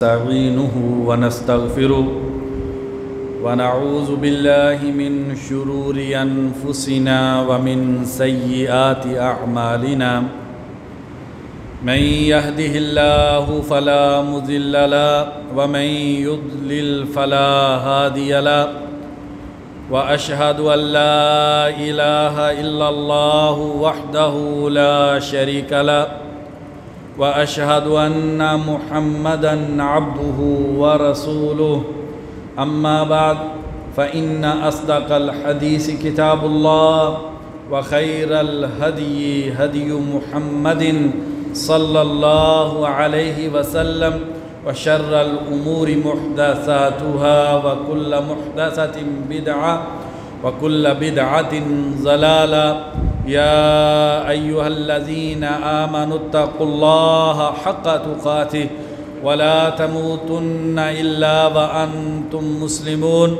نستعينه ونستغفره ونعوذ بالله من شرور أنفسنا ومن سيئات أعمالنا من يهده الله فلا مضل له ومن يضلل فلا هادي له وأشهد أن لا إله إلا الله وحده لا شريك له وأشهد أن محمدًا عبده ورسوله أما بعد فإن أصدق الحديث كتاب الله وخير الهدي هدي محمد صلى الله عليه وسلم وشر الأمور محدثاتها وكل محدثة بدعة وكل بدعة ضلالة يا أيها الذين آمنوا اتقوا الله حق تقاته ولا تموتن إلا وأنتم مسلمون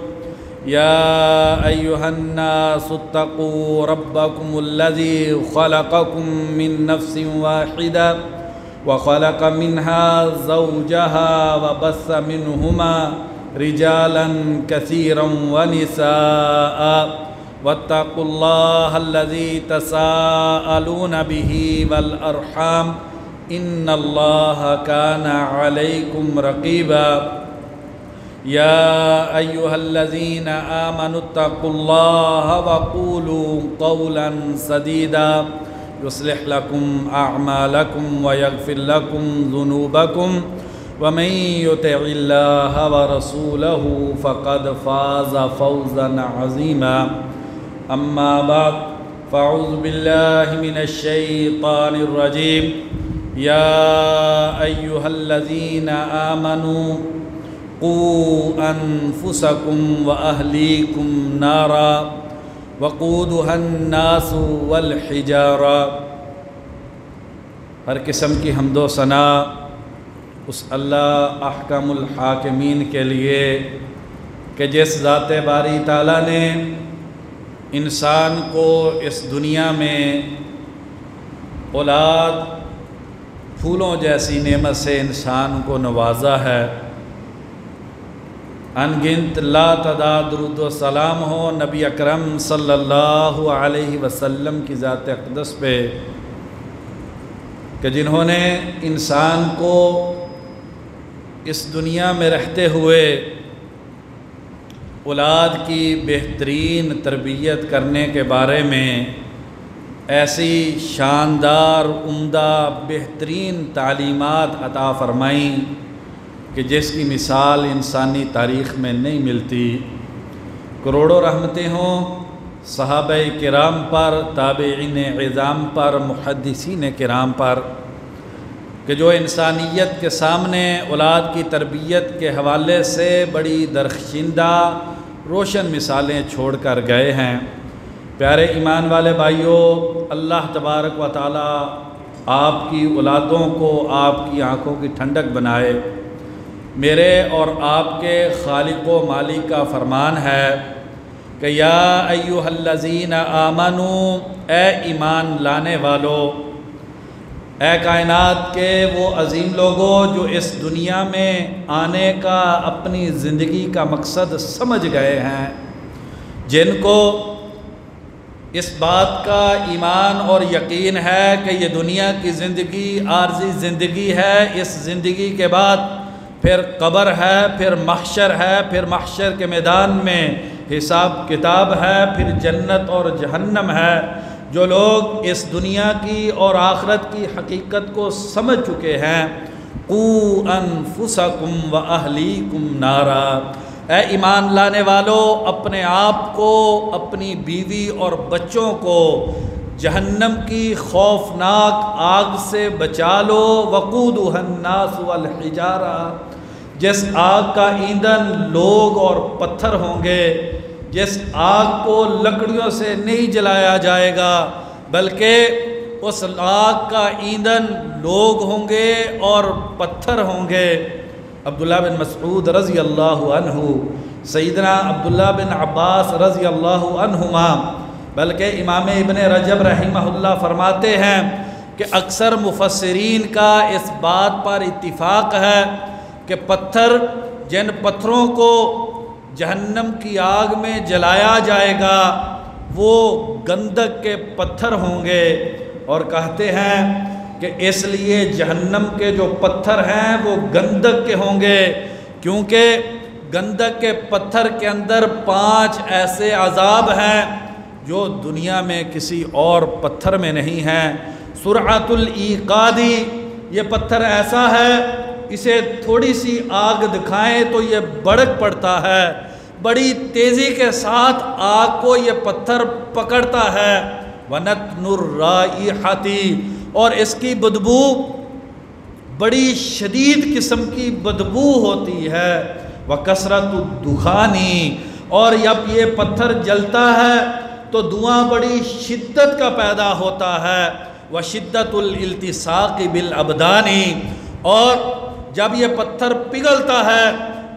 يا أيها الناس اتقوا ربكم الذي خلقكم من نفس واحدة وخلق منها زوجها وبث منهما رجالا كثيرا ونساء واتقوا الله الذي تساءلون به والأرحام إن الله كان عليكم رقيبا يا أيها الذين آمنوا اتقوا الله وقولوا قولا سديدا يصلح لكم أعمالكم ويغفر لكم ذنوبكم ومن يطع الله ورسوله فقد فاز فوزا عظيما أما بعد فأعوذ بالله من الشيطان الرجيم يا أيها الذين آمنوا قوا أنفسكم وأهليكم نارا وقودها الناس والحجارة ہر قسم کی حمد و ثنا اس اللہ احکم الحاکمین کے لیے کہ جس ذات باری تعالیٰ نے انسان کو اس دنیا میں اولاد پھولوں جیسی نعمت سے انسان کو نوازا ہے۔ انگنت لا تعداد درود و سلام ہو نبی اکرم صلی اللہ علیہ وسلم کی ذات اقدس پہ کہ جنہوں نے انسان کو اس دنیا میں رہتے ہوئے اولاد کی بہترین تربیت کرنے کے بارے میں ایسی شاندار عمدہ بہترین تعلیمات عطا فرمائیں کہ جس کی مثال انسانی تاریخ میں نہیں ملتی۔ کروڑوں رحمتیں ہوں صحابہ کرام پر، تابعین عظام پر، محدثین کرام پر کہ جو انسانیت کے سامنے اولاد کی تربیت کے حوالے سے بڑی درخشندہ روشن مثالیں چھوڑ کر گئے ہیں۔ پیارے ایمان والے بھائیوں، اللہ تبارک و تعالی آپ کی اولادوں کو آپ کی آنکھوں کی ٹھنڈک بنائے۔ میرے اور آپ کے خالق و مالک کا فرمان ہے کہ یا ایھا الذین آمنو، اے ایمان لانے والو، اے کائنات کے وہ عظیم لوگوں جو اس دنیا میں آنے کا اپنی زندگی کا مقصد سمجھ گئے ہیں، جن کو اس بات کا ایمان اور یقین ہے کہ یہ دنیا کی زندگی عارضی زندگی ہے، اس زندگی کے بعد پھر قبر ہے، پھر محشر ہے، پھر محشر کے میدان میں حساب کتاب ہے، پھر جنت اور جہنم ہے۔ جو لوگ اس دنیا کی اور آخرت کی حقیقت کو سمجھ چکے ہیں، قوا انفسکم واہلیکم نارا، اے ایمان لانے والو، اپنے آپ کو، اپنی بیوی اور بچوں کو جہنم کی خوفناک آگ سے بچا لو۔ وقودها الناس والحجارہ، جس آگ کا ایندھن لوگ اور پتھر ہوں گے، جس آگ کو لکڑیوں سے نہیں جلایا جائے گا بلکہ اس آگ کا ایندھن لوگ ہوں گے اور پتھر ہوں گے۔ عبداللہ بن مسعود رضی اللہ عنہ، سیدنا عبداللہ بن عباس رضی اللہ عنہما، بلکہ امام ابن رجب رحمہ اللہ فرماتے ہیں کہ اکثر مفسرین کا اس بات پر اتفاق ہے کہ پتھر، جن پتھروں کو جہنم کی آگ میں جلایا جائے گا وہ گندک کے پتھر ہوں گے، اور کہتے ہیں کہ اس لیے جہنم کے جو پتھر ہیں وہ گندک کے ہوں گے، کیونکہ گندک کے پتھر کے اندر 5 ایسے عذاب ہیں جو دنیا میں کسی اور پتھر میں نہیں ہیں۔ سرعت الایقادی، یہ پتھر ایسا ہے اسے تھوڑی سی آگ دکھائیں تو یہ بھڑک پڑتا ہے، بڑی تیزی کے ساتھ آگ کو یہ پتھر پکڑتا ہے۔ وَنَتْنُ الرَّائِحَةِ، اور اس کی بدبو بڑی شدید قسم کی بدبو ہوتی ہے۔ وَكَسْرَةُ الدُّخَانِ، اور جب یہ پتھر جلتا ہے تو دھواں بڑی شدت کا پیدا ہوتا ہے۔ وَشِدَّةُ الْإِلْتِصَاقِ بِالْأَبْدَانِ، اور جب یہ پتھر پگھلتا ہے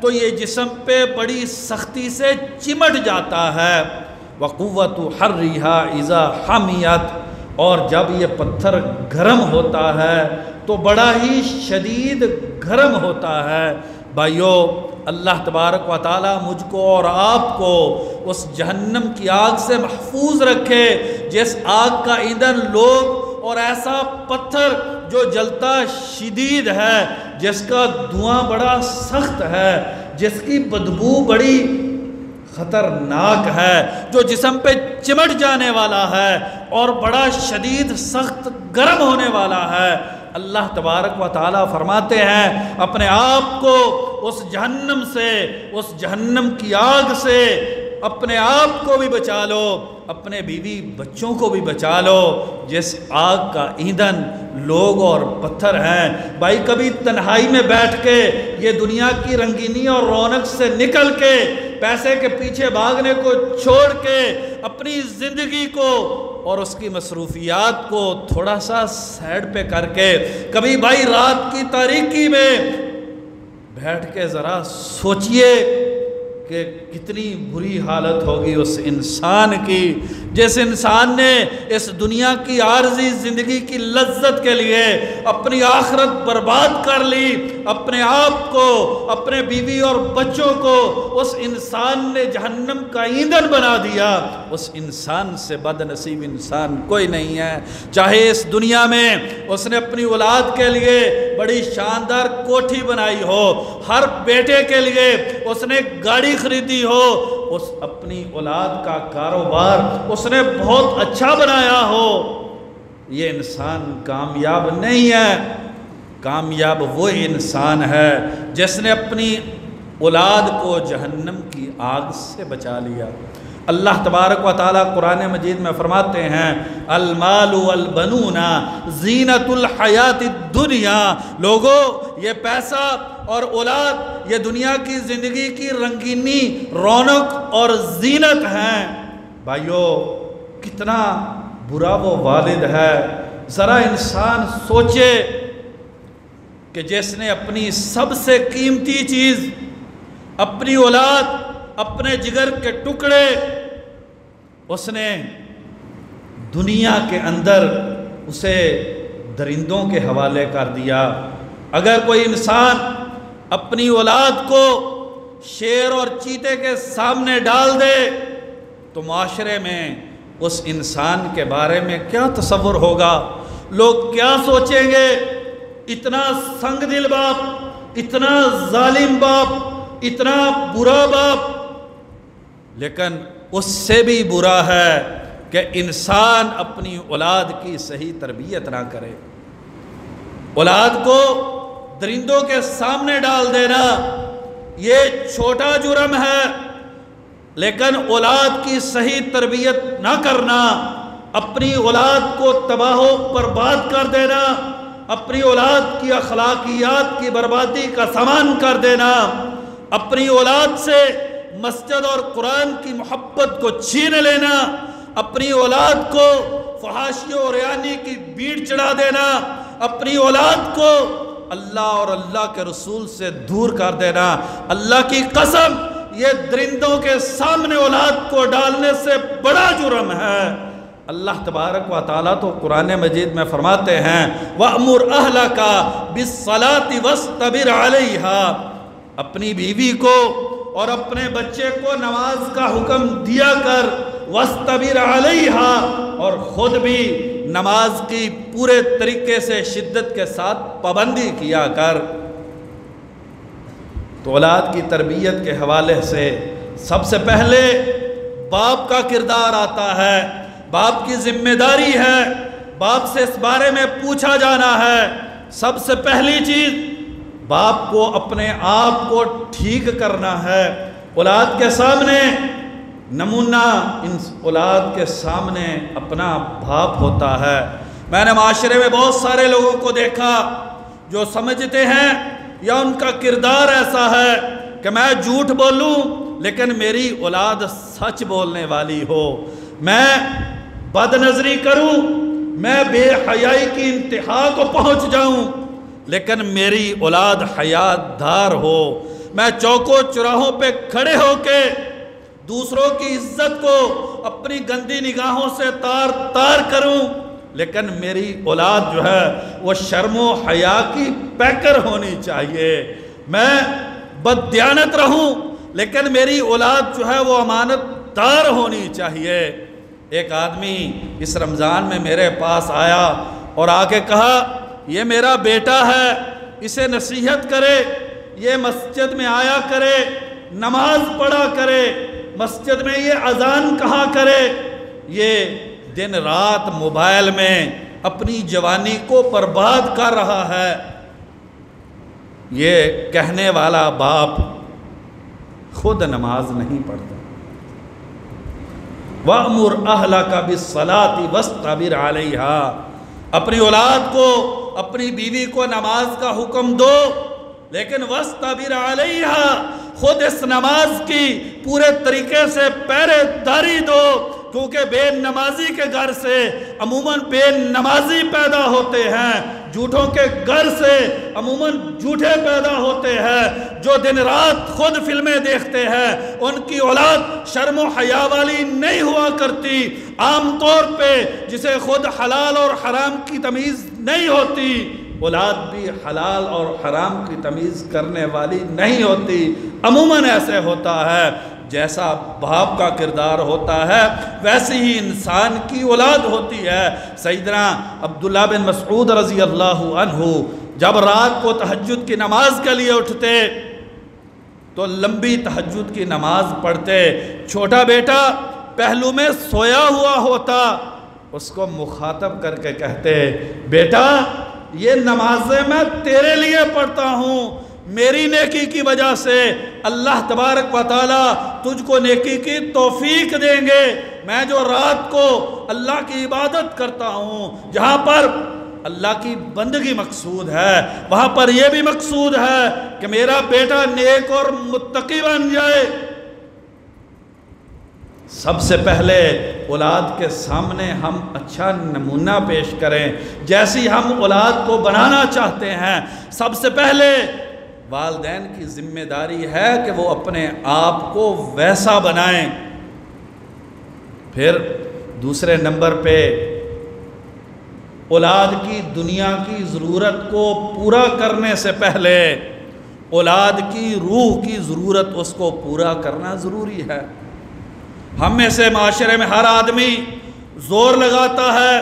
تو یہ جسم پہ بڑی سختی سے چمٹ جاتا ہے۔ وَقُوَّةُ حَرِّهَا إِذَا حَمِيَتْ، اور جب یہ پتھر گرم ہوتا ہے تو بڑا ہی شدید گرم ہوتا ہے۔ بھائیو، اللہ تبارک و تعالی مجھ کو اور آپ کو اس جہنم کی آگ سے محفوظ رکھے جس آگ کا ایندھن لوگ اور ایسا پتھر جو جلتا شدید ہے، جس کا دھواں بڑا سخت ہے، جس کی بدبو بڑی خطرناک ہے، جو جسم پہ چمٹ جانے والا ہے اور بڑا شدید سخت گرم ہونے والا ہے۔ اللہ تبارک و تعالیٰ فرماتے ہیں اپنے آپ کو اس جہنم سے، اس جہنم کی آگ سے اپنے آپ کو بھی بچا لو، اپنے بیوی بچوں کو بھی بچا لو، جس آگ کا ایندھن لوگ اور پتھر ہیں۔ بھائی، کبھی تنہائی میں بیٹھ کے یہ دنیا کی رنگینی اور رونق سے نکل کے، پیسے کے پیچھے بھاگنے کو چھوڑ کے، اپنی زندگی کو اور اس کی مصروفیات کو تھوڑا سا سائڈ پہ کر کے، کبھی بھائی رات کی تاریکی میں بیٹھ کے ذرا سوچئے کہ کتنی بری حالت ہوگی اس انسان کی جس انسان نے اس دنیا کی عارضی زندگی کی لذت کے لیے اپنی آخرت برباد کر لی، اپنے آپ کو، اپنے بیوی اور بچوں کو اس انسان نے جہنم کا ایندھن بنا دیا۔ اس انسان سے بد نصیب انسان کوئی نہیں ہے، چاہے اس دنیا میں اس نے اپنی اولاد کے لیے بڑی شاندار کوٹھی بنائی ہو، ہر بیٹے کے لیے اس نے گاڑی خریدی ہو، اس اپنی اولاد کا کاروبار اس نے بہت اچھا بنایا ہو، یہ انسان کامیاب نہیں ہے۔ کامیاب وہ انسان ہے جس نے اپنی اولاد کو جہنم کی آگ سے بچا لیا۔ اللہ تبارک و تعالیٰ قرآن مجید میں فرماتے ہیں المال والبنون زینت الحیات الدنیا، لوگو یہ پیسہ اور اولاد یہ دنیا کی زندگی کی رنگینی، رونق اور زینت ہیں۔ بھائیو، کتنا برا وہ والد ہے، ذرا انسان سوچے کہ جس نے اپنی سب سے قیمتی چیز، اپنی اولاد، اپنے جگر کے ٹکڑے، اس نے دنیا کے اندر اسے درندوں کے حوالے کر دیا۔ اگر کوئی انسان اپنی اولاد کو شیر اور چیتے کے سامنے ڈال دے تو معاشرے میں اس انسان کے بارے میں کیا تصور ہوگا؟ لوگ کیا سوچیں گے؟ اتنا سنگ دل باپ، اتنا ظالم باپ، اتنا برا باپ۔ لیکن اس سے بھی برا ہے کہ انسان اپنی اولاد کی صحیح تربیت نہ کرے۔ اولاد کو درندوں کے سامنے ڈال دینا یہ چھوٹا جرم ہے، لیکن اولاد کی صحیح تربیت نہ کرنا، اپنی اولاد کو تباہ و برباد کر دینا، اپنی اولاد کی اخلاقیات کی بربادی کا سامان کر دینا، اپنی اولاد سے مسجد اور قرآن کی محبت کو چھین لینا، اپنی اولاد کو فحاشی اور ریانی کی بیڑ چڑھا دینا، اپنی اولاد کو اللہ اور اللہ کے رسول سے دور کر دینا۔ اللہ کی قسم، یہ درندوں کے سامنے اولاد کو ڈالنے سے بڑا جرم ہے۔ اللہ تبارک و تعالیٰ تو قرآن مجید میں فرماتے ہیں وَأْمُرْ أَهْلَكَ بِالصَّلَاةِ وَاسْتَبِرْ عَلَيْهَا، اپنی بیوی کو اور اپنے بچے کو نماز کا حکم دیا کر، وَاسْتَبِرْ عَلَيْهَا، اور خود بھی نماز کی پورے طریقے سے شدت کے ساتھ پابندی کیا کر۔ تو اولاد کی تربیت کے حوالے سے سب سے پہلے باپ کا کردار آتا ہے، باپ کی ذمہ داری ہے، باپ سے اس بارے میں پوچھا جانا ہے۔ سب سے پہلی چیز باپ کو اپنے آپ کو ٹھیک کرنا ہے۔ اولاد کے سامنے نمونہ ان اولاد کے سامنے اپنا باپ ہوتا ہے۔ میں نے معاشرے میں بہت سارے لوگوں کو دیکھا جو سمجھتے ہیں یا ان کا کردار ایسا ہے کہ میں جھوٹ بولوں لیکن میری اولاد سچ بولنے والی ہو، میں بد نظری کروں، میں بے حیائی کی انتہا کو پہنچ جاؤں لیکن میری اولاد حیات دار ہو، میں چوکوں چراہوں پہ کھڑے ہو کے دوسروں کی عزت کو اپنی گندی نگاہوں سے تار تار کروں لیکن میری اولاد جو ہے وہ شرم و حیا کی پیکر ہونی چاہیے، میں بددیانت رہوں لیکن میری اولاد جو ہے وہ امانت دار ہونی چاہیے۔ ایک آدمی اس رمضان میں میرے پاس آیا اور آ کے کہا یہ میرا بیٹا ہے، اسے نصیحت کرے، یہ مسجد میں آیا کرے، نماز پڑھا کرے، مسجد میں یہ اذان کہا کرے، یہ دن رات موبائل میں اپنی جوانی کو برباد کر رہا ہے۔ یہ کہنے والا باپ خود نماز نہیں پڑھتا۔ وَأْمُرْ أَهْلَكَ بِالصَّلَاةِ وَاسْتَبِرْ عَلَيْهَا، اپنی اولاد کو اپنی بیوی کو نماز کا حکم دو لیکن وَاسْتَبِرْ عَلَيْهَا، خود اس نماز کی پورے طریقے سے پہرے داری دو، کیونکہ بے نمازی کے گھر سے عموماً بے نمازی پیدا ہوتے ہیں، جھوٹوں کے گھر سے عموماً جھوٹے پیدا ہوتے ہیں، جو دن رات خود فلمیں دیکھتے ہیں ان کی اولاد شرم و حیا والی نہیں ہوا کرتی۔ عام طور پہ جسے خود حلال اور حرام کی تمیز نہیں ہوتی، اولاد بھی حلال اور حرام کی تمیز کرنے والی نہیں ہوتی۔ عموماً ایسے ہوتا ہے، جیسا باپ کا کردار ہوتا ہے ویسے ہی انسان کی اولاد ہوتی ہے۔ سیدنا عبداللہ بن مسعود رضی اللہ عنہ جب رات کو تہجد کی نماز کے لیے اٹھتے تو لمبی تہجد کی نماز پڑھتے، چھوٹا بیٹا پہلو میں سویا ہوا ہوتا، اس کو مخاطب کر کے کہتے بیٹا یہ نمازیں میں تیرے لیے پڑھتا ہوں، میری نیکی کی وجہ سے اللہ تبارک و تعالیٰ تجھ کو نیکی کی توفیق دیں گے۔ میں جو رات کو اللہ کی عبادت کرتا ہوں، جہاں پر اللہ کی بندگی مقصود ہے وہاں پر یہ بھی مقصود ہے کہ میرا بیٹا نیک اور متقی بن جائے۔ سب سے پہلے اولاد کے سامنے ہم اچھا نمونہ پیش کریں، جیسی ہم اولاد کو بنانا چاہتے ہیں۔ سب سے پہلے والدین کی ذمہ داری ہے کہ وہ اپنے آپ کو ویسا بنائیں۔ پھر دوسرے نمبر پہ اولاد کی دنیا کی ضرورت کو پورا کرنے سے پہلے اولاد کی روح کی ضرورت اس کو پورا کرنا ضروری ہے۔ ہم میں سے معاشرے میں ہر آدمی زور لگاتا ہے،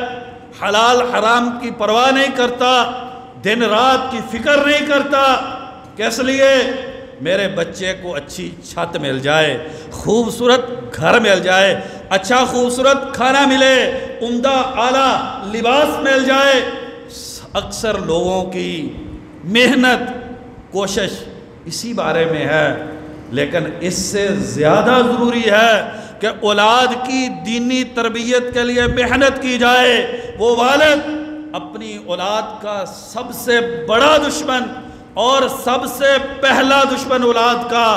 حلال حرام کی پرواہ نہیں کرتا، دن رات کی فکر نہیں کرتا، کس لیے میرے بچے کو اچھی چھت مل جائے، خوبصورت گھر مل جائے، اچھا خوبصورت کھانا ملے، عمدہ اعلیٰ لباس مل جائے۔ اکثر لوگوں کی محنت کوشش اسی بارے میں ہے، لیکن اس سے زیادہ ضروری ہے کہ اولاد کی دینی تربیت کے لیے محنت کی جائے۔ وہ والد اپنی اولاد کا سب سے بڑا دشمن اور سب سے پہلا دشمن اولاد کا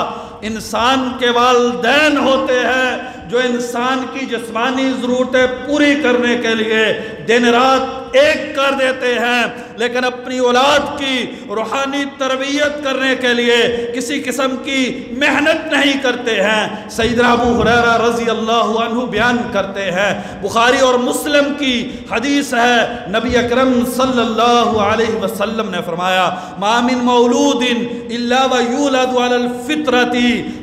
انسان کے والدین ہوتے ہیں، جو انسان کی جسمانی ضرورتیں پوری کرنے کے لیے دن رات ایک کر دیتے ہیں۔ لیکن اپنی اولاد کی روحانی تربیت کرنے کے لیے کسی قسم کی محنت نہیں کرتے ہیں۔ سیدنا ابو ہریرہ رضی اللہ عنہ بیان کرتے ہیں، بخاری اور مسلم کی حدیث ہے، نبی اکرم صلی اللہ علیہ وسلم نے فرمایا ما من مولود الا ویولد علی الفطرۃ،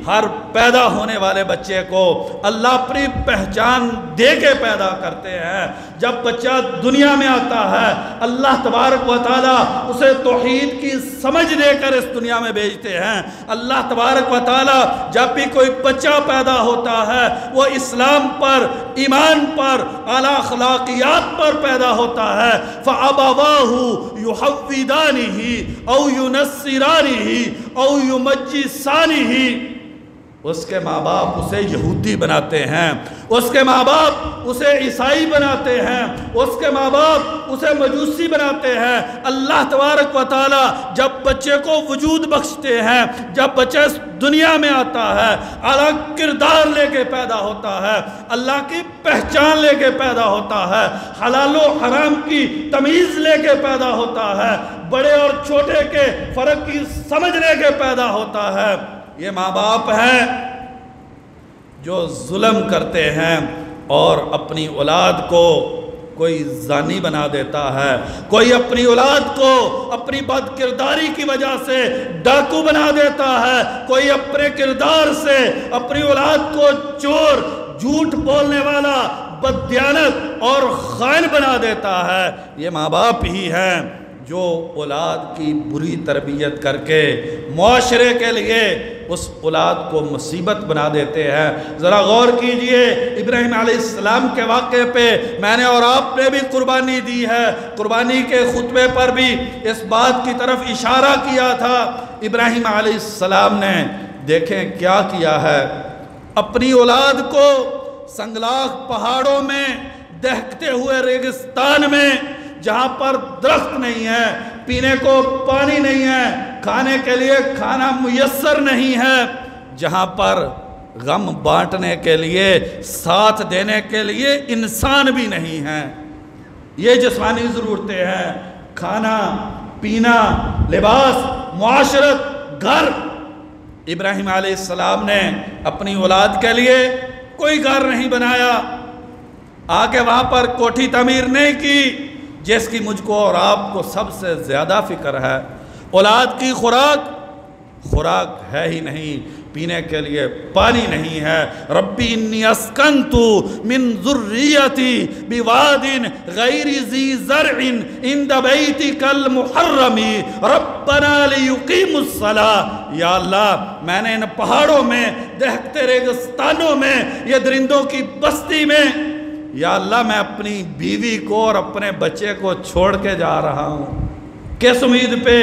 ہر پیدا ہونے والے بچے کو اللہ اپنی پہچان دے کے پیدا کرتے ہیں۔ جب بچہ دنیا میں آتا ہے اللہ تبارک و تعالیٰ اسے توحید کی سمجھ دے کر اس دنیا میں بھیجتے ہیں۔ اللہ تبارک و تعالیٰ جب بھی کوئی بچہ پیدا ہوتا ہے وہ اسلام پر، ایمان پر، اعلیٰ اخلاقیات پر پیدا ہوتا ہے۔ فَأَبَوَاهُ يُحَوِّدَانِهِ أَوْ يُنَصِّرَانِهِ أَوْ يُمَجِّسَانِهِ، اس کے ماں باپ اسے یہودی بناتے ہیں، اس کے ماں باپ اسے عیسائی بناتے ہیں، اس کے ماں باپ اسے مجوسی بناتے ہیں۔ اللہ تبارک و تعالی جب بچے کو وجود بخشتے ہیں، جب بچہ اس دنیا میں آتا ہے اعلیٰ کردار لے کے پیدا ہوتا ہے، اللہ کی پہچان لے کے پیدا ہوتا ہے، حلال و حرام کی تمیز لے کے پیدا ہوتا ہے، بڑے اور چھوٹے کے فرق کی سمجھ لے کے پیدا ہوتا ہے۔ یہ ماں باپ ہیں جو ظلم کرتے ہیں اور اپنی اولاد کو کوئی زانی بنا دیتا ہے، کوئی اپنی اولاد کو اپنی بد کرداری کی وجہ سے ڈاکو بنا دیتا ہے، کوئی اپنے کردار سے اپنی اولاد کو چور، جھوٹ بولنے والا، بددیانت اور خائن بنا دیتا ہے۔ یہ ماں باپ ہی ہیں جو اولاد کی بری تربیت کر کے معاشرے کے لیے اس اولاد کو مصیبت بنا دیتے ہیں۔ ذرا غور کیجئے، ابراہیم علیہ السلام کے واقعے پہ میں نے اور آپ نے بھی قربانی دی ہے، قربانی کے خطبے پر بھی اس بات کی طرف اشارہ کیا تھا۔ ابراہیم علیہ السلام نے دیکھیں کیا کیا ہے، اپنی اولاد کو سنگلاخ پہاڑوں میں، دہکتے ہوئے ریگستان میں، جہاں پر درخت نہیں ہے، پینے کو پانی نہیں ہے، کھانے کے لیے کھانا میسر نہیں ہے، جہاں پر غم بانٹنے کے لیے، ساتھ دینے کے لیے انسان بھی نہیں ہے۔ یہ جسمانی ضرورتیں ہیں، کھانا، پینا، لباس، معاشرت، گھر۔ ابراہیم علیہ السلام نے اپنی اولاد کے لیے کوئی گھر نہیں بنایا، آگے وہاں پر کوٹھی تعمیر نہیں کی، جس کی مجھ کو اور آپ کو سب سے زیادہ فکر ہے۔ اولاد کی خوراک ہے ہی نہیں، پینے کے لیے پانی نہیں ہے۔ ربی انی اسکنت من ذریتی بواد غیر ذی زرع عند بیتک المحرم ربنا لیقیموا الصلاۃ، یا اللہ میں نے ان پہاڑوں میں، دہکتے ریگستانوں میں، یہ درندوں کی بستی میں، یا اللہ میں اپنی بیوی کو اور اپنے بچے کو چھوڑ کے جا رہا ہوں، کس امید پہ؟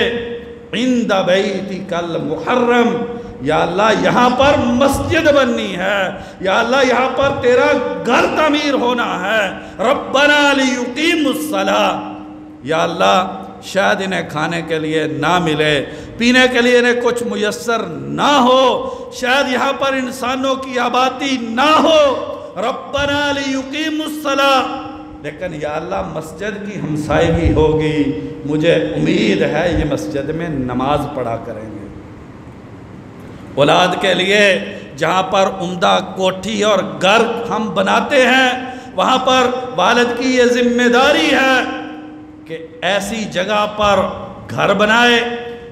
عند بیتک المحرم، یا اللہ یہاں پر مسجد بننی ہے، یا اللہ یہاں پر تیرا گھر تعمیر ہونا ہے۔ ربنا لیقیموا الصلاۃ، یا اللہ شاید انہیں کھانے کے لیے نہ ملے، پینے کے لیے انہیں کچھ میسر نہ ہو، شاید یہاں پر انسانوں کی آبادی نہ ہو، ربنا لیقیموا الصلاۃ، لیکن یا اللہ مسجد کی ہمسائیگی ہوگی، مجھے امید ہے یہ مسجد میں نماز پڑھا کریں گے۔ اولاد کے لیے جہاں پر عمدہ کوٹھی اور گھر ہم بناتے ہیں، وہاں پر والد کی یہ ذمہ داری ہے کہ ایسی جگہ پر گھر بنائے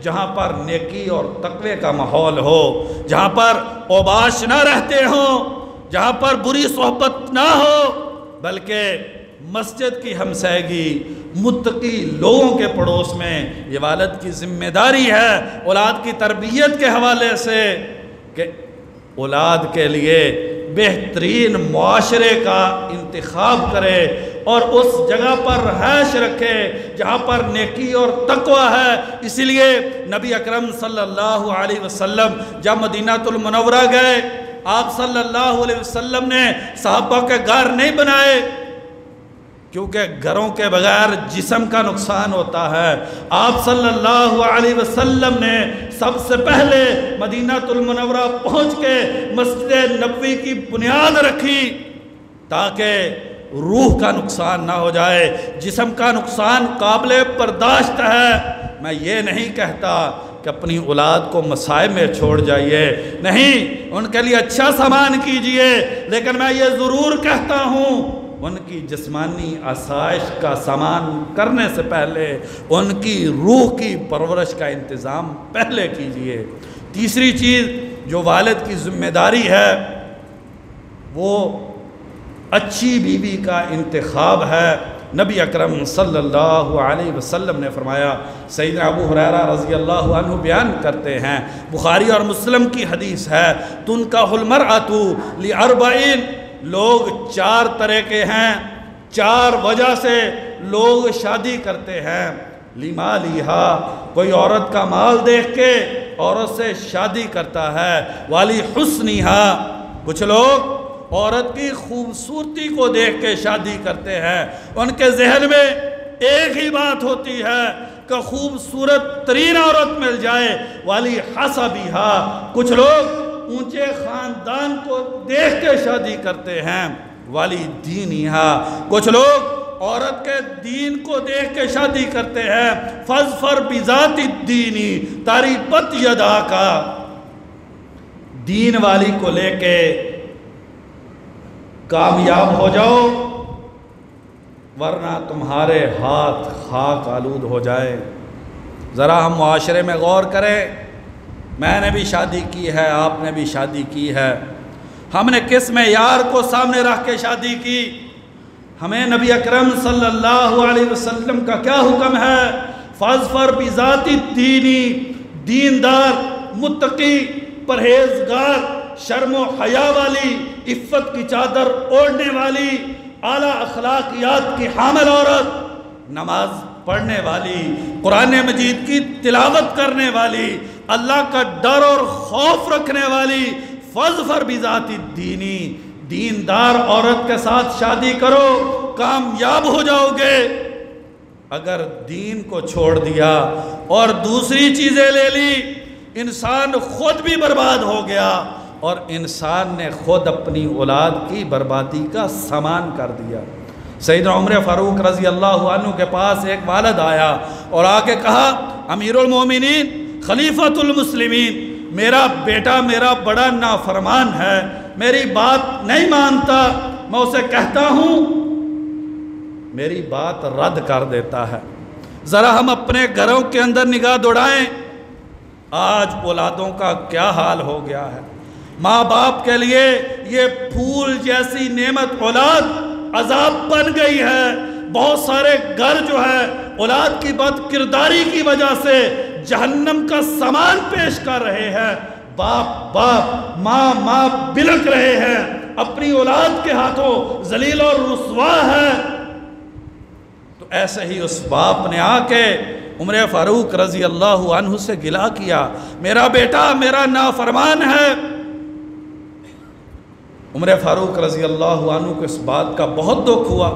جہاں پر نیکی اور تقوی کا ماحول ہو، جہاں پر اوباش نہ رہتے ہوں، جہاں پر بری صحبت نہ ہو، بلکہ مسجد کی ہمسائیگی، متقی لوگوں کے پڑوس میں، یہ والد کی ذمہ داری ہے اولاد کی تربیت کے حوالے سے کہ اولاد کے لیے بہترین معاشرے کا انتخاب کرے اور اس جگہ پر رہائش رکھے جہاں پر نیکی اور تقوی ہے۔ اسی لیے نبی اکرم صلی اللہ علیہ وسلم جب مدینہ المنورہ گئے، آپ صلی اللہ علیہ وسلم نے صحابہ کے گھر نہیں بنائے، کیونکہ گھروں کے بغیر جسم کا نقصان ہوتا ہے۔ آپ صلی اللہ علیہ وسلم نے سب سے پہلے مدینہ المنورہ پہنچ کے مسجد نبوی کی بنیاد رکھی تاکہ روح کا نقصان نہ ہو جائے، جسم کا نقصان قابل برداشت ہے۔ میں یہ نہیں کہتا کہ اپنی اولاد کو مصائب میں چھوڑ جائیے، نہیں، ان کے لیے اچھا سامان کیجئے، لیکن میں یہ ضرور کہتا ہوں ان کی جسمانی آسائش کا سامان کرنے سے پہلے ان کی روح کی پرورش کا انتظام پہلے کیجئے۔ تیسری چیز جو والد کی ذمہ داری ہے وہ اچھی بیوی کا انتخاب ہے۔ نبی اکرم صلی اللہ علیہ وسلم نے فرمایا، سیدنا ابو ہریرہ رضی اللہ عنہ بیان کرتے ہیں، بخاری اور مسلم کی حدیث ہے، تنکح المرأۃ لاربعین، لوگ 4 طرح کے ہیں، 4 وجہ سے لوگ شادی کرتے ہیں۔ لمالہا، کوئی عورت کا مال دیکھ کے عورت سے شادی کرتا ہے۔ والی حسنہا، کچھ لوگ عورت کی خوبصورتی کو دیکھ کے شادی کرتے ہیں، ان کے ذہن میں ایک ہی بات ہوتی ہے کہ خوبصورت ترین عورت مل جائے۔ والی حسبہا، کچھ لوگ اونچے خاندان کو دیکھ کے شادی کرتے ہیں۔ والی دینہا، کچھ لوگ عورت کے دین کو دیکھ کے شادی کرتے ہیں۔ فاظفر بذات الدین تربت یداک، دین والی کو لے کے کامیاب ہو جاؤ، ورنہ تمہارے ہاتھ خاک آلود ہو جائے۔ ذرا ہم معاشرے میں غور کریں، میں نے بھی شادی کی ہے، آپ نے بھی شادی کی ہے، ہم نے کس معیار کو سامنے رکھ کے شادی کی؟ ہمیں نبی اکرم صلی اللہ علیہ وسلم کا کیا حکم ہے؟ فاظفر بذات الدین، دیندار، متقی، پرہیزگار، شرم و حیا والی، عفت کی چادر اوڑھنے والی، اعلیٰ اخلاقیات کی حامل عورت، نماز پڑھنے والی، قرآن مجید کی تلاوت کرنے والی، اللہ کا ڈر اور خوف رکھنے والی۔ فاظفر بذات الدین، دیندار عورت کے ساتھ شادی کرو، کامیاب ہو جاؤ گے۔ اگر دین کو چھوڑ دیا اور دوسری چیزیں لے لی، انسان خود بھی برباد ہو گیا اور انسان نے خود اپنی اولاد کی بربادی کا سامان کر دیا۔ سیدنا عمر فاروق رضی اللہ عنہ کے پاس ایک والد آیا اور آ کے کہا، امیر المومنین، خلیفۃ المسلمین، میرا بیٹا میرا بڑا نافرمان ہے، میری بات نہیں مانتا، میں اسے کہتا ہوں میری بات رد کر دیتا ہے۔ ذرا ہم اپنے گھروں کے اندر نگاہ دوڑائیں، آج اولادوں کا کیا حال ہو گیا ہے۔ ماں باپ کے لیے یہ پھول جیسی نعمت اولاد عذاب بن گئی ہے۔ بہت سارے گھر جو ہے اولاد کی بد کرداری کی وجہ سے جہنم کا سامان پیش کر رہے ہیں۔ باپ باپ، ماں ماں بلک رہے ہیں، اپنی اولاد کے ہاتھوں ذلیل اور رسوا ہے۔ تو ایسے ہی اس باپ نے آ کے عمر فاروق رضی اللہ عنہ سے گلا کیا، میرا بیٹا میرا نافرمان ہے۔ عمر فاروق رضی اللہ عنہ کو اس بات کا بہت دکھ ہوا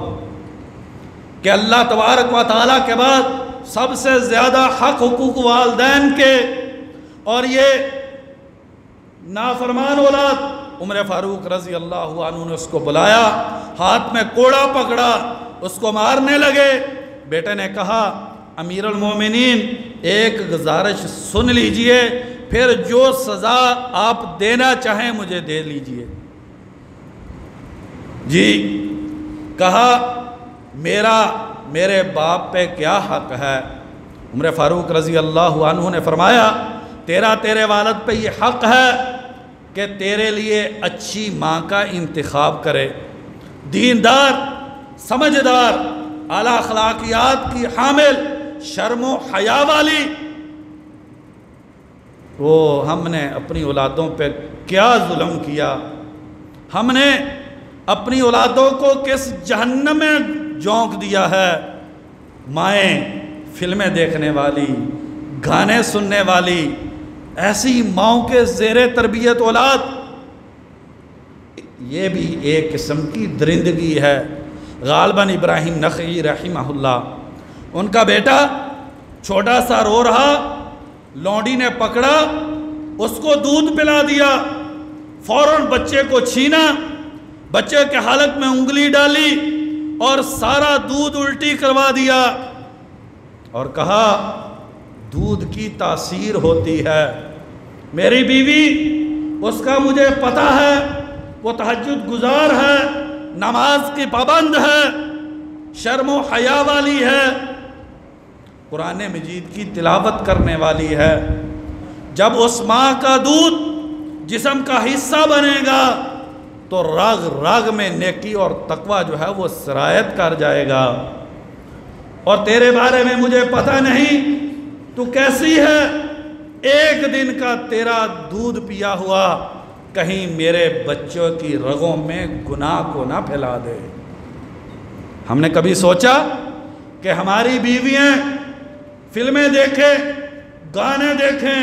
کہ اللہ تبارک و تعالیٰ کے بعد سب سے زیادہ حق حقوق والدین کے، اور یہ نافرمان اولاد۔ عمر فاروق رضی اللہ عنہ نے اس کو بلایا، ہاتھ میں کوڑا پکڑا، اس کو مارنے لگے۔ بیٹے نے کہا، امیر المومنین ایک گزارش سن لیجئے، پھر جو سزا آپ دینا چاہیں مجھے دے لیجئے۔ جی، کہا میرے باپ پہ کیا حق ہے؟ عمر فاروق رضی اللہ عنہ نے فرمایا، تیرے والد پہ یہ حق ہے کہ تیرے لیے اچھی ماں کا انتخاب کرے، دیندار، سمجھدار، اعلیٰ اخلاقیات کی حامل، شرم و حیا والی۔ ہم نے اپنی اولادوں پہ کیا ظلم کیا، ہم نے اپنی اولادوں کو کس جہنم میں جھونک دیا ہے۔ مائیں فلمیں دیکھنے والی، گانے سننے والی، ایسی ماؤں کے زیر تربیت اولاد، یہ بھی ایک قسم کی درندگی ہے۔ غالباً ابراہیم نخعی رحمہ اللہ، ان کا بیٹا چھوٹا سا رو رہا، لونڈی نے پکڑا، اس کو دودھ پلا دیا، فوراً بچے کو چھینا، بچے کے حلق میں انگلی ڈالی، اور سارا دودھ الٹی کروا دیا اور کہا دودھ کی تاثیر ہوتی ہے، میری بیوی اس کا مجھے پتہ ہے، وہ تہجد گزار ہے، نماز کی پابند ہے، شرم و حیا والی ہے، قرآن مجید کی تلاوت کرنے والی ہے۔ جب اس ماں کا دودھ جسم کا حصہ بنے گا تو رگ رگ میں نیکی اور تقوی جو ہے وہ سرایت کر جائے گا۔ اور تیرے بارے میں مجھے پتہ نہیں تو کیسی ہے، ایک دن کا تیرا دودھ پیا ہوا کہیں میرے بچوں کی رگوں میں گناہ کو نہ پھیلا دے۔ ہم نے کبھی سوچا کہ ہماری بیویاں فلمیں دیکھیں، گانے دیکھیں،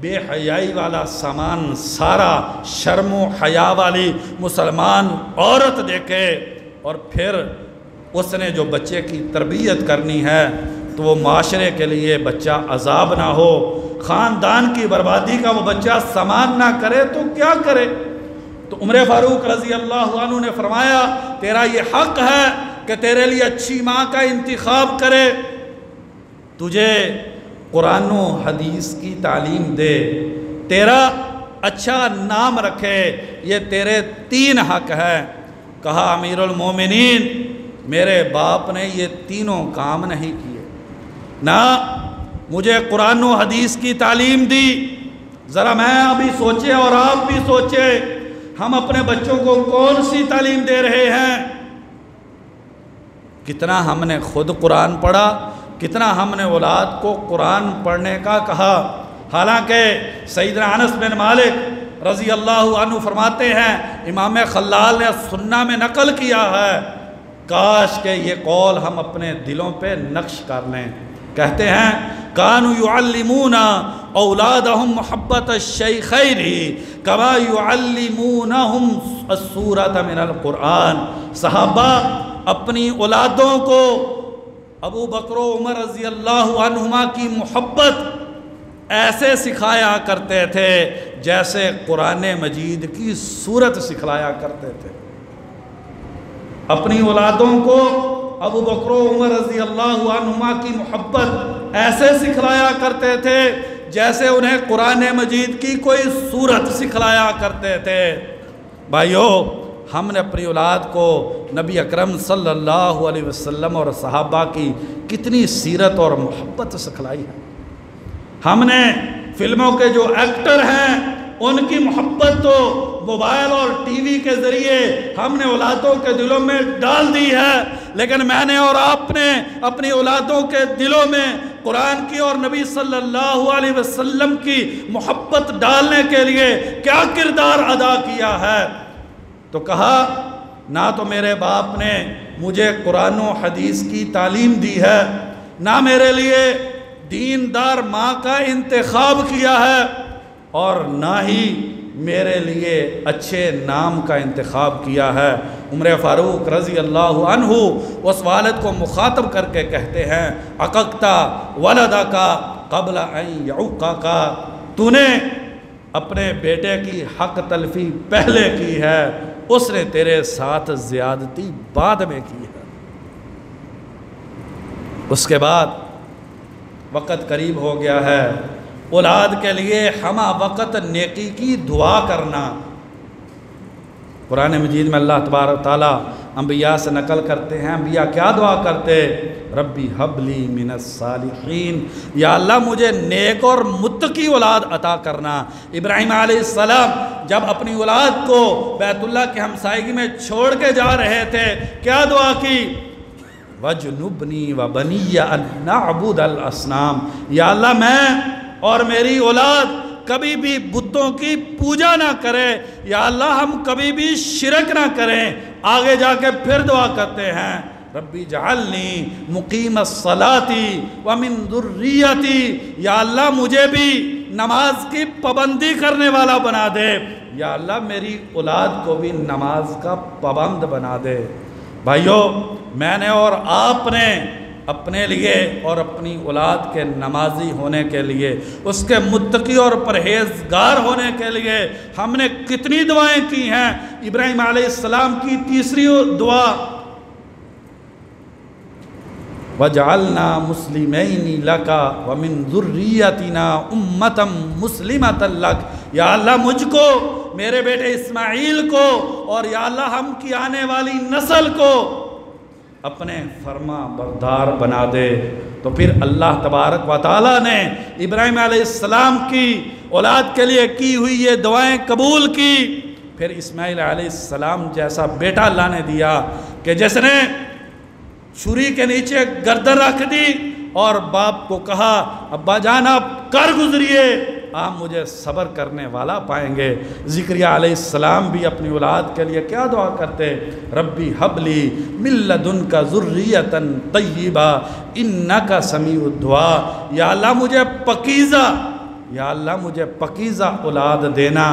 بے حیائی والا سامان سارا شرم و حیا والی مسلمان عورت دیکھے، اور پھر اس نے جو بچے کی تربیت کرنی ہے تو وہ معاشرے کے لیے بچہ عذاب نہ ہو، خاندان کی بربادی کا وہ بچہ سامان نہ کرے تو کیا کرے؟ تو عمر فاروق رضی اللہ عنہ نے فرمایا تیرا یہ حق ہے کہ تیرے لیے اچھی ماں کا انتخاب کرے، تجھے قرآن و حدیث کی تعلیم دے، تیرا اچھا نام رکھے، یہ تیرے 3 حق ہے۔ کہا امیر المومنین میرے باپ نے یہ تینوں کام نہیں کیے، نہ مجھے قرآن و حدیث کی تعلیم دی۔ ذرا میں ابھی سوچے اور آپ بھی سوچے، ہم اپنے بچوں کو کون سی تعلیم دے رہے ہیں؟ کتنا ہم نے خود قرآن پڑھا، کتنا ہم نے اولاد کو قرآن پڑھنے کا کہا۔ حالانکہ سیدنا انس بن مالک رضی اللہ عنہ فرماتے ہیں، امام خلال نے سنہ میں نقل کیا ہے، کاش کہ یہ قول ہم اپنے دلوں پہ نقش کر لیں۔ کہتے ہیں کانوا یعلمون اولادہم محبت الشیخین کما یعلمونہم السورۃ من القرآن۔ صحابہ اپنی اولادوں کو ابو بکر و عمر رضی اللہ عنہما کی محبت ایسے سکھایا کرتے تھے جیسے قرآن مجید کی سورت سکھلایا کرتے تھے۔ اپنی اولادوں کو ابو بکر و عمر رضی اللہ عنہما کی محبت ایسے سکھلایا کرتے تھے جیسے انہیں قرآن مجید کی کوئی سورت سکھلایا کرتے تھے۔ بھائیو، ہم نے اپنی اولاد کو نبی اکرم صلی اللہ علیہ وسلم اور صحابہ کی کتنی سیرت اور محبت سکھلائی ہے۔ ہم نے فلموں کے جو ایکٹر ہیں ان کی محبت تو موبائل اور ٹی وی کے ذریعے ہم نے اولادوں کے دلوں میں ڈال دی ہے، لیکن میں نے اور آپ نے اپنی اولادوں کے دلوں میں قرآن کی اور نبی صلی اللہ علیہ وسلم کی محبت ڈالنے کے لیے کیا کردار ادا کیا ہے؟ تو کہا نہ تو میرے باپ نے مجھے قرآن و حدیث کی تعلیم دی ہے، نہ میرے لیے دیندار ماں کا انتخاب کیا ہے، اور نہ ہی میرے لیے اچھے نام کا انتخاب کیا ہے۔ عمر فاروق رضی اللہ عنہ اس والد کو مخاطب کر کے کہتے ہیں عققتا ولدکا قبل ان یعقکا، تو نے اپنے بیٹے کی حق تلفی پہلے کی ہے، اس نے تیرے ساتھ زیادتی بعد میں کی ہے۔ اس کے بعد وقت قریب ہو گیا ہے، اولاد کے لیے ہمہ وقت نیکی کی دعا کرنا۔ قرآن مجید میں اللہ تبارک و تعالیٰ انبیاء سے نقل کرتے ہیں، انبیاء کیا دعا کرتے؟ ربی حب لی من الصالحین، یا اللہ مجھے نیک اور متقی اولاد عطا کرنا۔ ابراہیم علیہ السلام جب اپنی اولاد کو بیت اللہ کی ہمسائیگی میں چھوڑ کے جا رہے تھے کیا دعا کی؟ وَجْنُبْنِي وَبَنِيَّ أَن نَعْبُدَ الْأَصْنَامَ، یا اللہ میں اور میری اولاد کبھی بھی بتوں کی پوجا نہ کرے، یا اللہ ہم کبھی بھی شرک نہ کریں۔ آگے جا کے پھر دعا کرتے ہیں ربی جعلنی مقیم الصلاۃ ومن ذریتی، یا اللہ مجھے بھی نماز کی پابندی کرنے والا بنا دے، یا اللہ میری اولاد کو بھی نماز کا پابند بنا دے۔ بھائیو، میں نے اور آپ نے اپنے لیے اور اپنی اولاد کے نمازی ہونے کے لیے، اس کے متقی اور پرہیزگار ہونے کے لیے ہم نے کتنی دعائیں کی ہیں۔ ابراہیم علیہ السلام کی تیسری دعا وجعلنا مسلمین لک ومن ذریتنا امۃ مسلمۃ لک، یا اللہ مجھ کو، میرے بیٹے اسماعیل کو، اور یا اللہ ہم کی آنے والی نسل کو اپنے فرما بردار بنا دے۔ تو پھر اللہ تبارک و تعالیٰ نے ابراہیم علیہ السلام کی اولاد کے لیے کی ہوئی یہ دعائیں قبول کی، پھر اسماعیل علیہ السلام جیسا بیٹا اللہ نے دیا کہ جس نے چھری کے نیچے گردن رکھ دی اور باپ کو کہا ابا جان آپ کر گزریے، آپ مجھے صبر کرنے والا پائیں گے۔ زکریا علیہ السلام بھی اپنی اولاد کے لیے کیا دعا کرتے؟ ربی حب لی من لدنک ذریۃ طیبہ انک سمیع الدعاء، یا اللہ مجھے پاکیزہ، یا اللہ مجھے پاکیزہ اولاد دینا،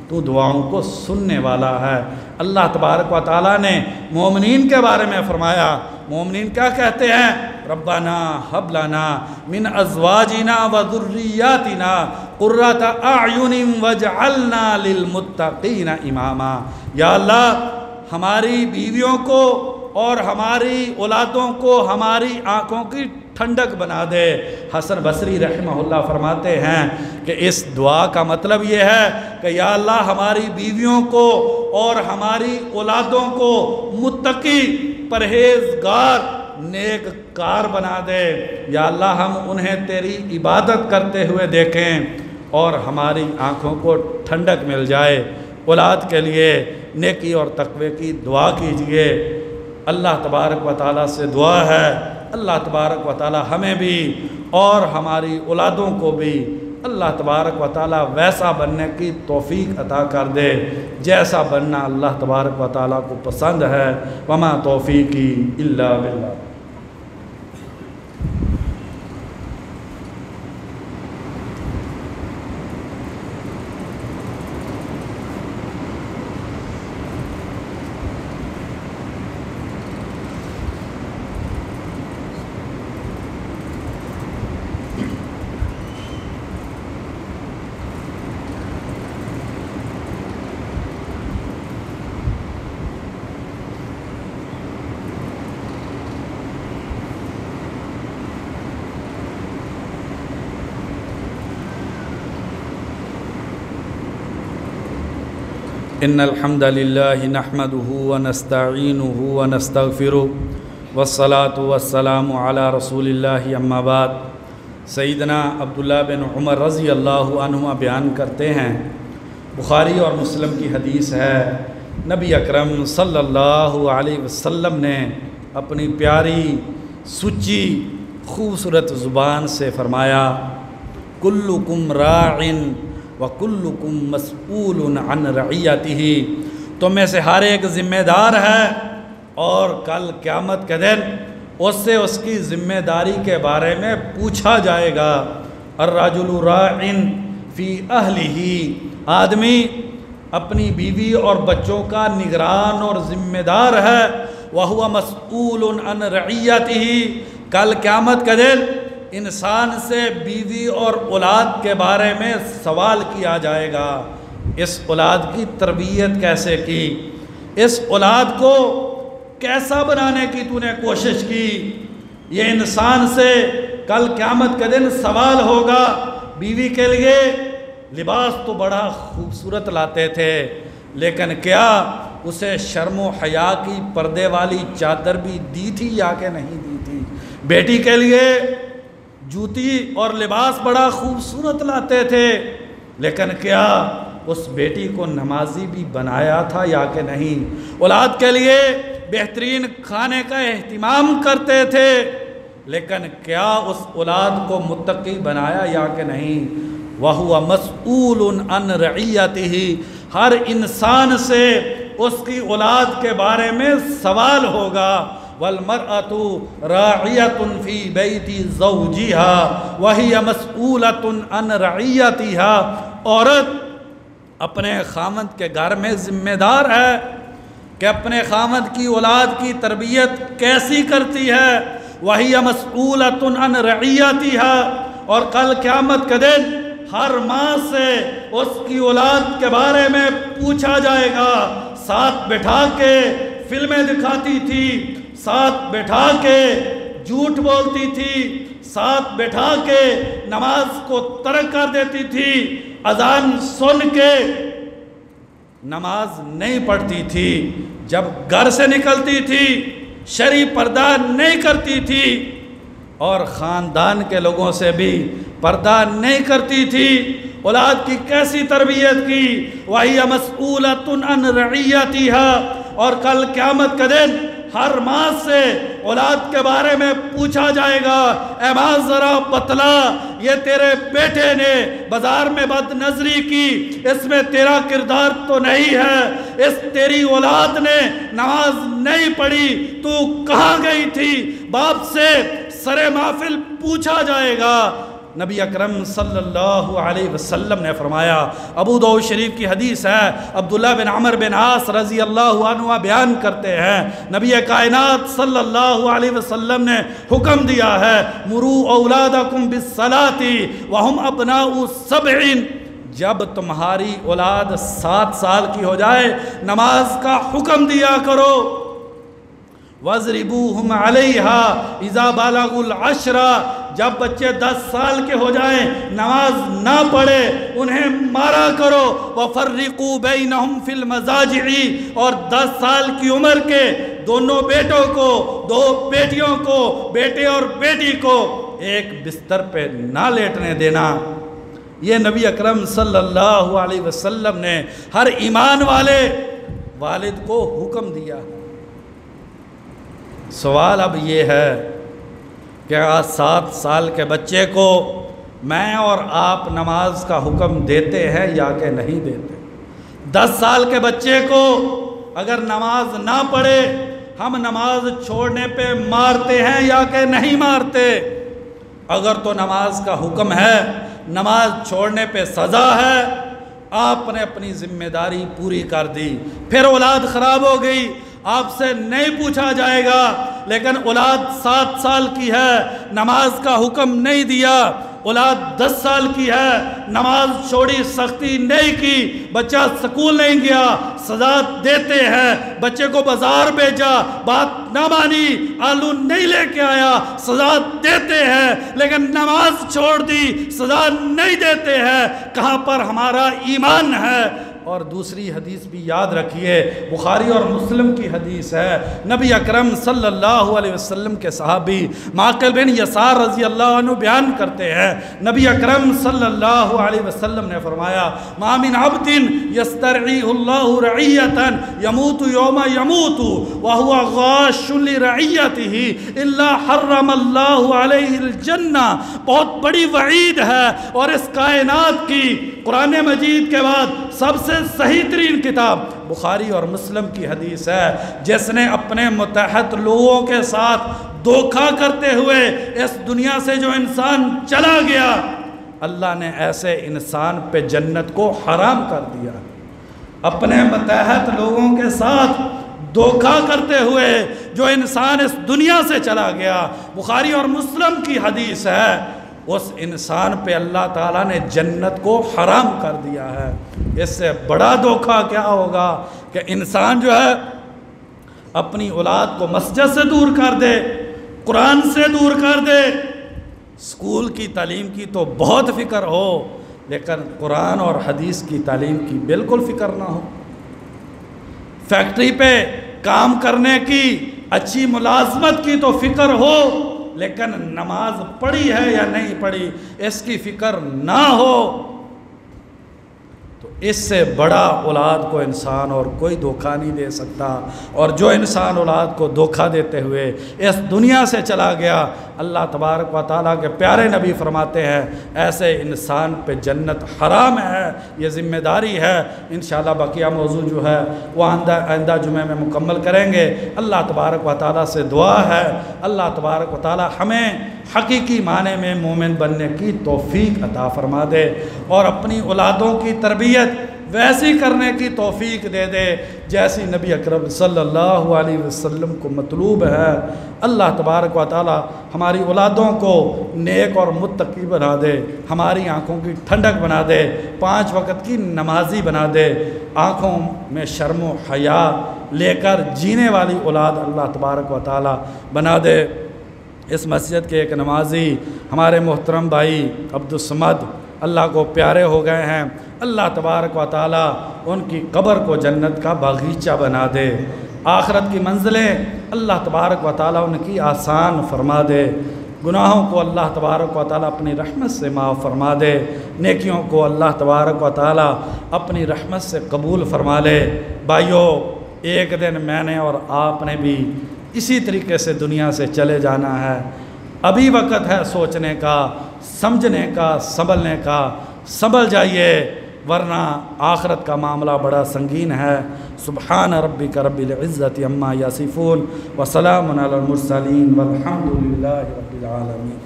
تو دعاؤں کو سننے والا ہے۔ اللہ تبارک و تعالیٰ نے مومنین کے بارے میں فرمایا، مومنین کیا کہتے ہیں؟ ربنا حب لنا من ازواجنا وذریاتنا قرۃ اعین واجعلنا للمتقین اماما، یا اللہ ہماری بیویوں کو اور ہماری اولادوں کو ہماری آنکھوں کی ٹھنڈک بنا دے۔ حسن بصری رحمہ اللہ فرماتے ہیں کہ اس دعا کا مطلب یہ ہے کہ یا اللہ ہماری بیویوں کو اور ہماری اولادوں کو متقی، پرہیزگار، نیک کار بنا دے۔ یا اللہ ہم انہیں تیری عبادت کرتے ہوئے دیکھیں اور ہماری آنکھوں کو ٹھنڈک مل جائے۔ اولاد کے لیے نیکی اور تقوی کی دعا کیجئے۔ اللہ تبارک و تعالیٰ سے دعا ہے اللہ تبارک و تعالیٰ ہمیں بھی اور ہماری اولادوں کو بھی اللہ تبارک و تعالیٰ ویسا بننے کی توفیق عطا کر دے جیسا بننا اللہ تبارک و تعالیٰ کو پسند ہے۔ وما توفیقی الا باللہ۔ ان الحمد للہ نحمده ونستعینه ونستغفره والصلاة والسلام علی رسول اللہ اما بعد۔ سیدنا عبداللہ بن عمر رضی اللہ عنہما بیان کرتے ہیں، بخاری اور مسلم کی حدیث ہے، نبی اکرم صلی اللہ علیہ وسلم نے اپنی پیاری سچی خوبصورت زبان سے فرمایا، کلکم راعٍ وَكُلُّكُمْ مَسْئُولٌ عَنْ رَعِيَّتِهِ، تم میں سے ہر ایک ذمہ دار ہے اور کل قیامت کے دن اس سے اس کی ذمہ داری کے بارے میں پوچھا جائے گا۔ الرَّجُلُ رَاعٍ فِي أَهْلِهِ، آدمی اپنی بیوی اور بچوں کا نگران اور ذمہ دار ہے۔ وَهُوَ مَسْئُولٌ عَنْ رَعِيَّتِهِ، کل قیامت کے دن انسان سے بیوی اور اولاد کے بارے میں سوال کیا جائے گا۔ اس اولاد کی تربیت کیسے کی، اس اولاد کو کیسا بنانے کی تو نے کوشش کی، یہ انسان سے کل قیامت کے دن سوال ہوگا۔ بیوی کے لیے لباس تو بڑا خوبصورت لاتے تھے، لیکن کیا اسے شرم و حیا کی پردے والی چادر بھی دی تھی یا کہ نہیں دی تھی؟ بیٹی کے لیے جوتی اور لباس بڑا خوبصورت لاتے تھے، لیکن کیا اس بیٹی کو نمازی بھی بنایا تھا یا کہ نہیں؟ اولاد کے لیے بہترین کھانے کا اہتمام کرتے تھے، لیکن کیا اس اولاد کو متقی بنایا یا کہ نہیں؟ وَهُوَ مَسْئُولٌ عَنْ رَعِيَّتِهِ، ہر انسان سے اس کی اولاد کے بارے میں سوال ہوگا۔ وَالْمَرْأَةُ رَاعِيَةٌ فِي بَيْتِ زَوْجِهَا وَهِيَ مَسْئُولَةٌ عَنْ رَعِيَّتِهَا، عورت اپنے خامند کے گھر میں ذمہ دار ہے کہ اپنے خامند کی اولاد کی تربیت کیسی کرتی ہے۔ وَهِيَ مَسْئُولَةٌ عَنْ رَعِيَّتِهَا، اور کل قیامت کے دن ہر ماں سے اس کی اولاد کے بارے میں پوچھا جائے گا۔ ساتھ بٹھا کے فلمیں دکھاتی تھی، ساتھ بٹھا کے جھوٹ بولتی تھی، ساتھ بٹھا کے نماز کو ترک کر دیتی تھی، اذان سن کے نماز نہیں پڑھتی تھی، جب گھر سے نکلتی تھی شرعی پردہ نہیں کرتی تھی، اور خاندان کے لوگوں سے بھی پردہ نہیں کرتی تھی۔ اولاد کی کیسی تربیت کی، وَهِيَ مَسْئُولَةٌ عَنْ رَعِيَّتِهَا، اور کل قیامت کا دن ہر ماں سے اولاد کے بارے میں پوچھا جائے گا، اے ماں ذرا بتلا، یہ تیرے بیٹے نے بازار میں بد نظری کی، اس میں تیرا کردار تو نہیں ہے، اس تیری اولاد نے نماز نہیں پڑھی، تو کہاں گئی تھی؟ باپ سے سر محفل پوچھا جائے گا۔ نبی اکرم صلی اللہ علیہ وسلم نے فرمایا، ابو داؤد شریف کی حدیث ہے، عبداللہ بن عمر بن عاص رضی اللہ عنہ بیان کرتے ہیں، نبی کائنات صلی اللہ علیہ وسلم نے حکم دیا ہے، مروا اولادکم بالصلاۃ وہم ابناء 7، جب تمہاری اولاد 7 سال کی ہو جائے نماز کا حکم دیا کرو، وَاضْرِبُوهُمْ عَلَيْهَا إِذَا بَلَغُوا الْعَشْرَ، جب بچے 10 سال کے ہو جائیں نماز نہ پڑھے انہیں مارا کرو، وَفَرِّقُوا بَيْنَهُمْ فِي الْمَضَاجِعِ، اور 10 سال کی عمر کے دونوں بیٹوں کو، 2 بیٹیوں کو، بیٹے اور بیٹی کو ایک بستر پہ نہ لیٹنے دینا۔ یہ نبی اکرم صلی اللہ علیہ وسلم نے ہر ایمان والے والد کو حکم دیا۔ سوال اب یہ ہے کہ 7 سال کے بچے کو میں اور آپ نماز کا حکم دیتے ہیں یا کہ نہیں دیتے؟ 10 سال کے بچے کو اگر نماز نہ پڑھے ہم نماز چھوڑنے پہ مارتے ہیں یا کہ نہیں مارتے؟ اگر تو نماز کا حکم ہے، نماز چھوڑنے پہ سزا ہے، آپ نے اپنی ذمہ داری پوری کر دی، پھر اولاد خراب ہو گئی، آپ سے نہیں پوچھا جائے گا، لیکن اولاد 7 سال کی ہے، نماز کا حکم نہیں دیا، اولاد 10 سال کی ہے، نماز چھوڑی، سختی نہیں کی، بچہ سکول نہیں گیا، سزا دیتے ہیں، بچے کو بازار بھیجا، بات نہ مانی، آلو نہیں لے کے آیا، سزا دیتے ہیں، لیکن نماز چھوڑ دی، سزا نہیں دیتے ہیں۔ کہاں پر ہمارا ایمان ہے؟ اور دوسری حدیث بھی یاد رکھیے، بخاری اور مسلم کی حدیث ہے، نبی اکرم صلی اللہ علیہ وسلم کے صحابی معقل بن یسار رضی اللہ عنہ بیان کرتے ہیں، نبی اکرم صلی اللہ علیہ وسلم نے فرمایا، ما من عبد یسترعیہ اللہ رعیتا یموت یوم یموت وہو غاش لرعیتہ الا حرم اللہ علیہ الجنہ۔ بہت بڑی وعید ہے، اور اس کائنات کی قرآن مجید کے بعد سب سے صحیح ترین کتاب بخاری اور مسلم کی حدیث ہے، جس نے اپنے متحد لوگوں کے ساتھ دھوکہ کرتے ہوئے اس دنیا سے جو انسان چلا گیا، اللہ نے ایسے انسان پہ جنت کو حرام کر دیا۔ اپنے متحد لوگوں کے ساتھ دھوکہ کرتے ہوئے جو انسان اس دنیا سے چلا گیا، بخاری اور مسلم کی حدیث ہے، اس انسان پہ اللہ تعالیٰ نے جنت کو حرام کر دیا ہے۔ اس سے بڑا دھوکہ کیا ہوگا کہ انسان جو ہے اپنی اولاد کو مسجد سے دور کر دے، قرآن سے دور کر دے، اسکول کی تعلیم کی تو بہت فکر ہو، لیکن قرآن اور حدیث کی تعلیم کی بالکل فکر نہ ہو، فیکٹری پہ کام کرنے کی، اچھی ملازمت کی تو فکر ہو، لیکن نماز پڑھی ہے یا نہیں پڑھی اس کی فکر نہ ہو، تو اس سے بڑا اولاد کو انسان اور کوئی دھوکہ نہیں دے سکتا۔ اور جو انسان اولاد کو دھوکہ دیتے ہوئے اس دنیا سے چلا گیا، اللہ تبارک و تعالیٰ کے پیارے نبی فرماتے ہیں ایسے انسان پہ جنت حرام ہے۔ یہ ذمہ داری ہے، انشاءاللہ بقیہ موضوع جو ہے وہ آئندہ جمعے میں مکمل کریں گے۔ اللہ تبارک و تعالیٰ سے دعا ہے اللہ تبارک و تعالیٰ ہمیں حقیقی معنی میں مومن بننے کی توفیق عطا فرما دے، اور اپنی اولادوں کی تربیت ویسی کرنے کی توفیق دے دے جیسی نبی اکرم صلی اللہ علیہ وسلم کو مطلوب ہے۔ اللہ تبارک و تعالی ہماری اولادوں کو نیک اور متقی بنا دے، ہماری آنکھوں کی ٹھنڈک بنا دے، 5 وقت کی نمازی بنا دے، آنکھوں میں شرم و حیا لے کر جینے والی اولاد اللہ تبارک و تعالی بنا دے۔ اس مسجد کے ایک نمازی ہمارے محترم بھائی عبدالصمد اللہ کو پیارے ہو گئے ہیں، اللہ تبارک و تعالی ان کی قبر کو جنت کا باغیچہ بنا دے، آخرت کی منزلیں اللہ تبارک و تعالی ان کی آسان فرما دے، گناہوں کو اللہ تبارک و تعالی اپنی رحمت سے معاف فرما دے، نیکیوں کو اللہ تبارک و تعالی اپنی رحمت سے قبول فرما لے۔ بھائیو، ایک دن میں نے اور آپ نے بھی اسی طریقے سے دنیا سے چلے جانا ہے، ابھی وقت ہے سوچنے کا، سمجھنے کا، سنبھلنے کا، سنبھل جائیے ورنہ آخرت کا معاملہ بڑا سنگین ہے۔ سبحان ربک رب العزت عما یصفون وسلام علی المرسلین والحمد للہ رب العالمین۔